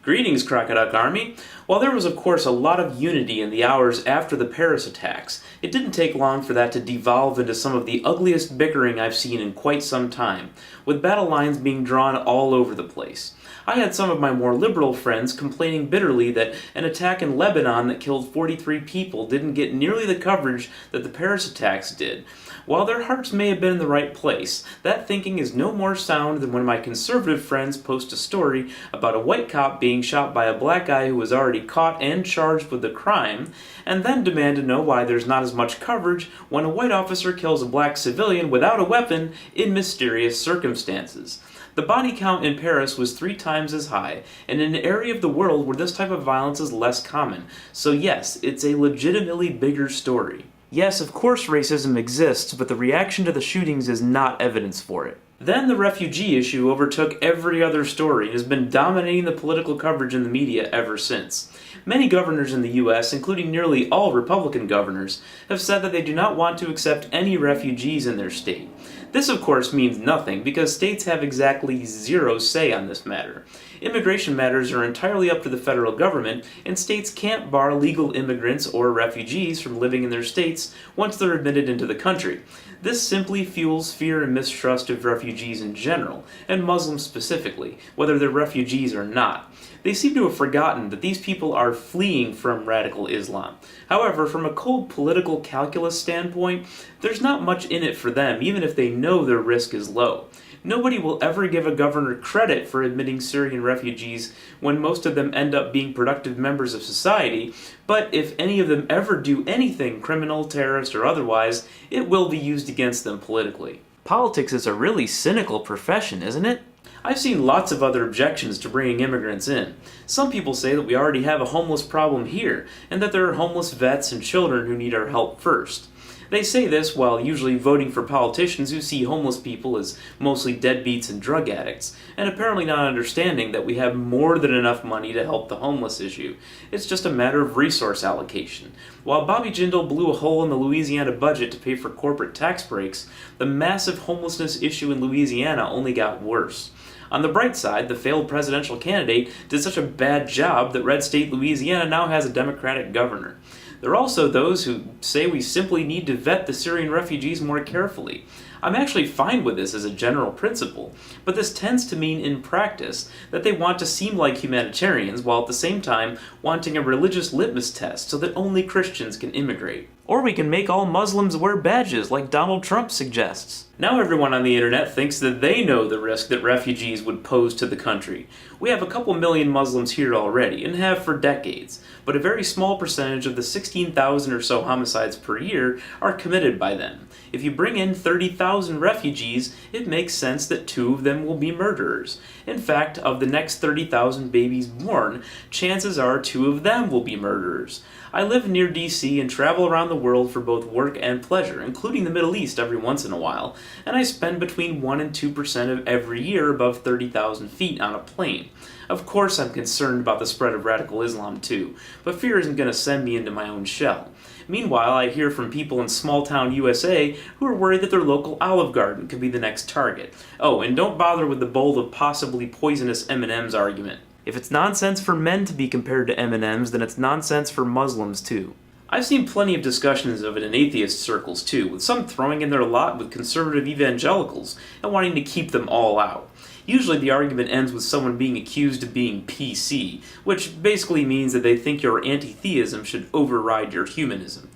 Greetings, Crocodile Army! While there was of course a lot of unity in the hours after the Paris attacks, it didn't take long for that to devolve into some of the ugliest bickering I've seen in quite some time, with battle lines being drawn all over the place. I had some of my more liberal friends complaining bitterly that an attack in Lebanon that killed 43 people didn't get nearly the coverage that the Paris attacks did. While their hearts may have been in the right place, that thinking is no more sound than when my conservative friends post a story about a white cop being shot by a black guy who was already caught and charged with the crime, and then demand to know why there's not as much coverage when a white officer kills a black civilian without a weapon in mysterious circumstances. The body count in Paris was 3 times as high, and in an area of the world where this type of violence is less common, so yes, it's a legitimately bigger story. Yes, of course racism exists, but the reaction to the shootings is not evidence for it. Then the refugee issue overtook every other story and has been dominating the political coverage in the media ever since. Many governors in the US, including nearly all Republican governors, have said that they do not want to accept any refugees in their state. This of course means nothing, because states have exactly zero say on this matter. Immigration matters are entirely up to the federal government, and states can't bar legal immigrants or refugees from living in their states once they're admitted into the country. This simply fuels fear and mistrust of refugees in general, and Muslims specifically, whether they're refugees or not. They seem to have forgotten that these people are fleeing from radical Islam. However, from a cold political calculus standpoint, there's not much in it for them, even if they know their risk is low. Nobody will ever give a governor credit for admitting Syrian refugees when most of them end up being productive members of society, but if any of them ever do anything criminal, terrorist, or otherwise, it will be used against them politically. Politics is a really cynical profession, isn't it? I've seen lots of other objections to bringing immigrants in. Some people say that we already have a homeless problem here, and that there are homeless vets and children who need our help first. They say this while usually voting for politicians who see homeless people as mostly deadbeats and drug addicts, and apparently not understanding that we have more than enough money to help the homeless issue. It's just a matter of resource allocation. While Bobby Jindal blew a hole in the Louisiana budget to pay for corporate tax breaks, the massive homelessness issue in Louisiana only got worse. On the bright side, the failed presidential candidate did such a bad job that red state Louisiana now has a Democratic governor. There are also those who say we simply need to vet the Syrian refugees more carefully. I'm actually fine with this as a general principle, but this tends to mean in practice that they want to seem like humanitarians while at the same time wanting a religious litmus test so that only Christians can immigrate. Or we can make all Muslims wear badges like Donald Trump suggests. Now everyone on the internet thinks that they know the risk that refugees would pose to the country. We have a couple million Muslims here already, and have for decades, but a very small percentage of the 16,000 or so homicides per year are committed by them. If you bring in 30,000 refugees, it makes sense that 2 of them will be murderers. In fact, of the next 30,000 babies born, chances are 2 of them will be murderers. I live near DC and travel around the world for both work and pleasure, including the Middle East every once in a while, and I spend between 1 and 2% of every year above 30,000 feet on a plane. Of course I'm concerned about the spread of radical Islam too, but fear isn't going to send me into my own shell. Meanwhile, I hear from people in small-town USA who are worried that their local Olive Garden could be the next target. Oh, and don't bother with the bowl of possibly poisonous M&Ms argument. If it's nonsense for men to be compared to M&Ms, then it's nonsense for Muslims too. I've seen plenty of discussions of it in atheist circles too, with some throwing in their lot with conservative evangelicals and wanting to keep them all out. Usually the argument ends with someone being accused of being PC, which basically means that they think your anti-theism should override your humanism.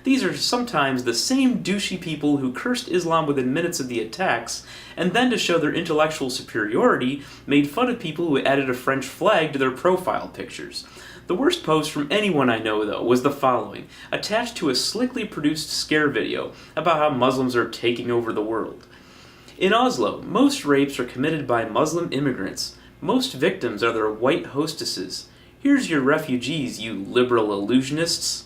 These are sometimes the same douchey people who cursed Islam within minutes of the attacks, and then to show their intellectual superiority, made fun of people who added a French flag to their profile pictures. The worst post from anyone I know, though, was the following, attached to a slickly produced scare video about how Muslims are taking over the world. In Oslo, most rapes are committed by Muslim immigrants. Most victims are their white hostesses. Here's your refugees, you liberal illusionists.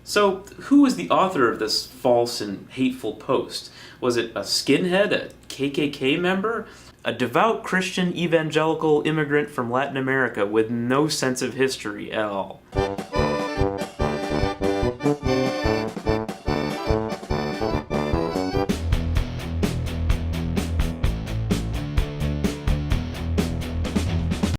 So, who was the author of this false and hateful post? Was it a skinhead, a KKK member? A devout Christian evangelical immigrant from Latin America with no sense of history at all?